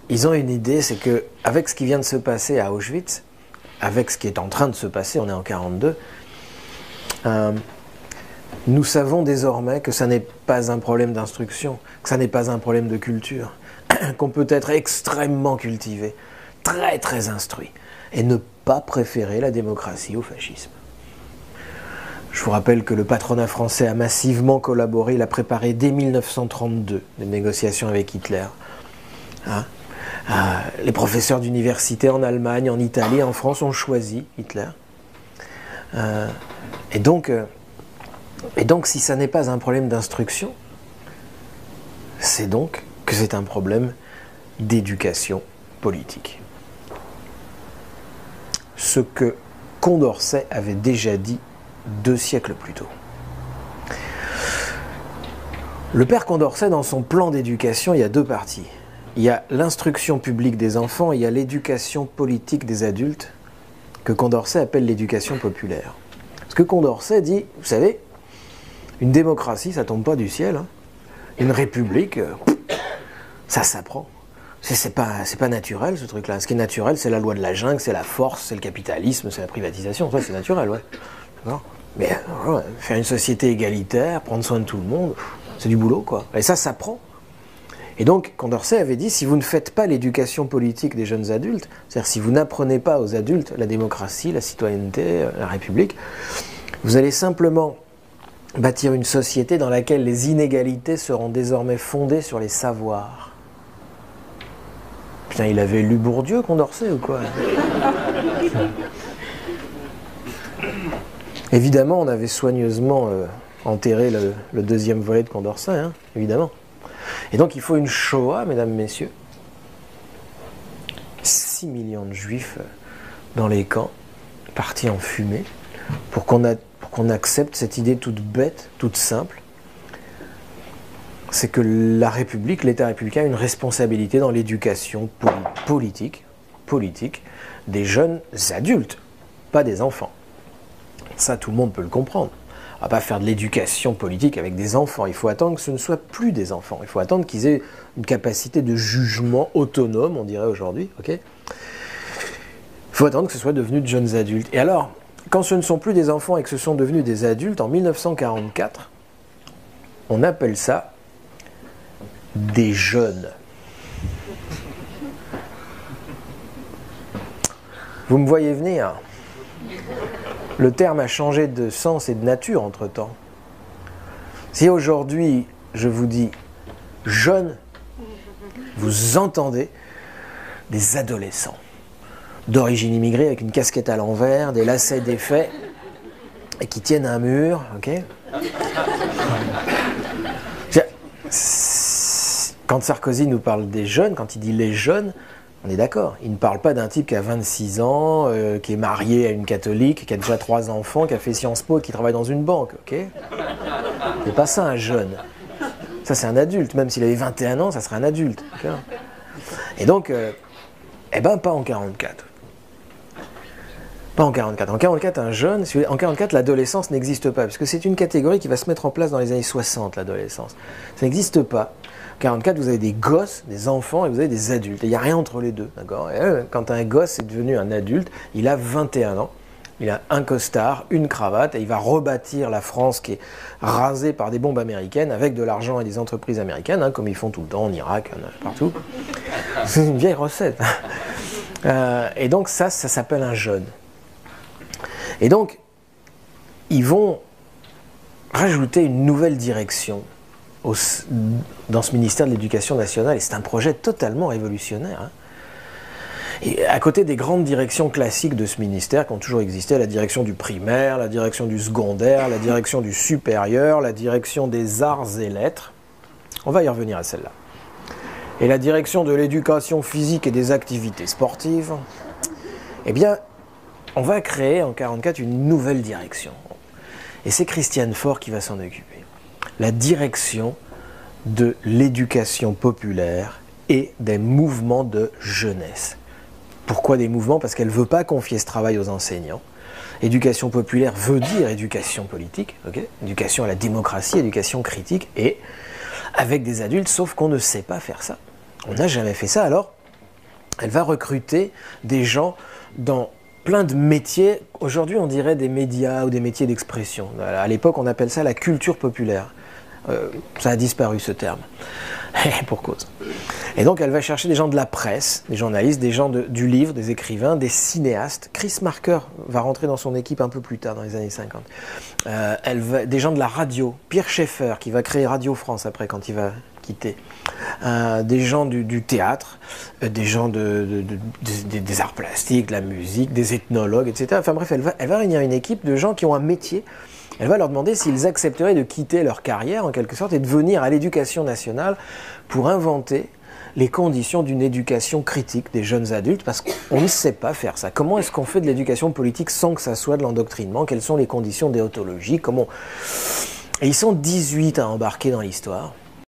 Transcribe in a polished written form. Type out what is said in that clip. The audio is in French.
ils ont une idée, c'est que avec ce qui vient de se passer à Auschwitz, avec ce qui est en train de se passer, on est en 1942, nous savons désormais que ça n'est pas un problème d'instruction, que ça n'est pas un problème de culture, qu'on peut être extrêmement cultivé, très très instruit, et ne pas préférer la démocratie au fascisme. Je vous rappelle que le patronat français a massivement collaboré, il a préparé dès 1932 des négociations avec Hitler. Les professeurs d'université en Allemagne, en Italie, en France ont choisi Hitler. Et donc, si ça n'est pas un problème d'instruction, c'est donc que c'est un problème d'éducation politique. Ce que Condorcet avait déjà dit 2 siècles plus tôt. Le père Condorcet, dans son plan d'éducation, il y a 2 parties. Il y a l'instruction publique des enfants et il y a l'éducation politique des adultes, que Condorcet appelle l'éducation populaire. Parce que Condorcet dit, vous savez, une démocratie, ça tombe pas du ciel. Hein. Une république, ça s'apprend. C'est pas naturel, ce truc-là. Ce qui est naturel, c'est la loi de la jungle, c'est la force, c'est le capitalisme, c'est la privatisation. Ça, c'est naturel, ouais. Mais faire une société égalitaire, prendre soin de tout le monde, c'est du boulot, quoi. Et ça s'apprend. Et donc, Condorcet avait dit, si vous ne faites pas l'éducation politique des jeunes adultes, c'est-à-dire si vous n'apprenez pas aux adultes la démocratie, la citoyenneté, la République, vous allez simplement bâtir une société dans laquelle les inégalités seront désormais fondées sur les savoirs. Putain, il avait lu Bourdieu, Condorcet, ou quoi? Évidemment, on avait soigneusement enterré le 2e volet de Condorcet, hein, évidemment. Et donc il faut une Shoah, mesdames, messieurs. 6 millions de juifs dans les camps, partis en fumée, pour qu'on accepte cette idée toute bête, toute simple. C'est que la République, l'État républicain a une responsabilité dans l'éducation politique des jeunes adultes, pas des enfants. Ça, tout le monde peut le comprendre. On ne va pas faire de l'éducation politique avec des enfants. Il faut attendre que ce ne soit plus des enfants. Il faut attendre qu'ils aient une capacité de jugement autonome, on dirait aujourd'hui. Okay, il faut attendre que ce soit devenu de jeunes adultes. Et alors, quand ce ne sont plus des enfants et que ce sont devenus des adultes, en 1944, on appelle ça des jeunes. Vous me voyez venir ? Le terme a changé de sens et de nature entre-temps. Si aujourd'hui, je vous dis « jeune », vous entendez des adolescents d'origine immigrée avec une casquette à l'envers, des lacets défaits et qui tiennent un mur, ok ? Quand Sarkozy nous parle des jeunes, quand il dit « les jeunes », on est d'accord, il ne parle pas d'un type qui a 26 ans, qui est marié à une catholique, qui a déjà 3 enfants, qui a fait Sciences Po et qui travaille dans une banque, ok ? C'est pas ça un jeune. Ça c'est un adulte, même s'il avait 21 ans, ça serait un adulte. Okay ? Et donc, pas en 44. Pas en 44. En 44, un jeune, en 44, l'adolescence n'existe pas, parce que c'est une catégorie qui va se mettre en place dans les années 60, l'adolescence. Ça n'existe pas. En 44, vous avez des gosses, des enfants, et vous avez des adultes. Il n'y a rien entre les deux, d'accord ? Quand un gosse est devenu un adulte, il a 21 ans, il a un costard, une cravate, et il va rebâtir la France qui est rasée par des bombes américaines avec de l'argent et des entreprises américaines, hein, comme ils font tout le temps en Irak, partout. C'est une vieille recette. Et donc ça s'appelle un jeune. Et donc, ils vont rajouter une nouvelle direction dans ce ministère de l'Éducation nationale, et c'est un projet totalement révolutionnaire. Hein. Et à côté des grandes directions classiques de ce ministère qui ont toujours existé, la direction du primaire, la direction du secondaire, la direction du supérieur, la direction des arts et lettres, on va y revenir à celle-là, et la direction de l'éducation physique et des activités sportives, eh bien, on va créer en 1944 une nouvelle direction. Et c'est Christiane Faure qui va s'en occuper. La direction de l'éducation populaire et des mouvements de jeunesse. Pourquoi des mouvements ? Parce qu'elle ne veut pas confier ce travail aux enseignants. Éducation populaire veut dire éducation politique, okay ? Éducation à la démocratie, éducation critique, et avec des adultes, sauf qu'on ne sait pas faire ça. On n'a jamais fait ça, alors Elle va recruter des gens dans plein de métiers. Aujourd'hui, on dirait des médias ou des métiers d'expression. À l'époque, on appelle ça la culture populaire. Ça a disparu, ce terme. Pour cause. Et donc, elle va chercher des gens de la presse, des journalistes, des gens du livre, des écrivains, des cinéastes. Chris Marker va rentrer dans son équipe un peu plus tard, dans les années 50. Des gens de la radio. Pierre Schaeffer, qui va créer Radio France après, quand il va quitter. Des gens du théâtre, des gens des arts plastiques, de la musique, des ethnologues, etc. Enfin bref, elle va réunir une équipe de gens qui ont un métier. Elle va leur demander s'ils accepteraient de quitter leur carrière, en quelque sorte, et de venir à l'éducation nationale pour inventer les conditions d'une éducation critique des jeunes adultes, parce qu'on ne sait pas faire ça. Comment est-ce qu'on fait de l'éducation politique sans que ça soit de l'endoctrinement? Quelles sont les conditions déontologiques? Et ils sont 18 à embarquer dans l'histoire.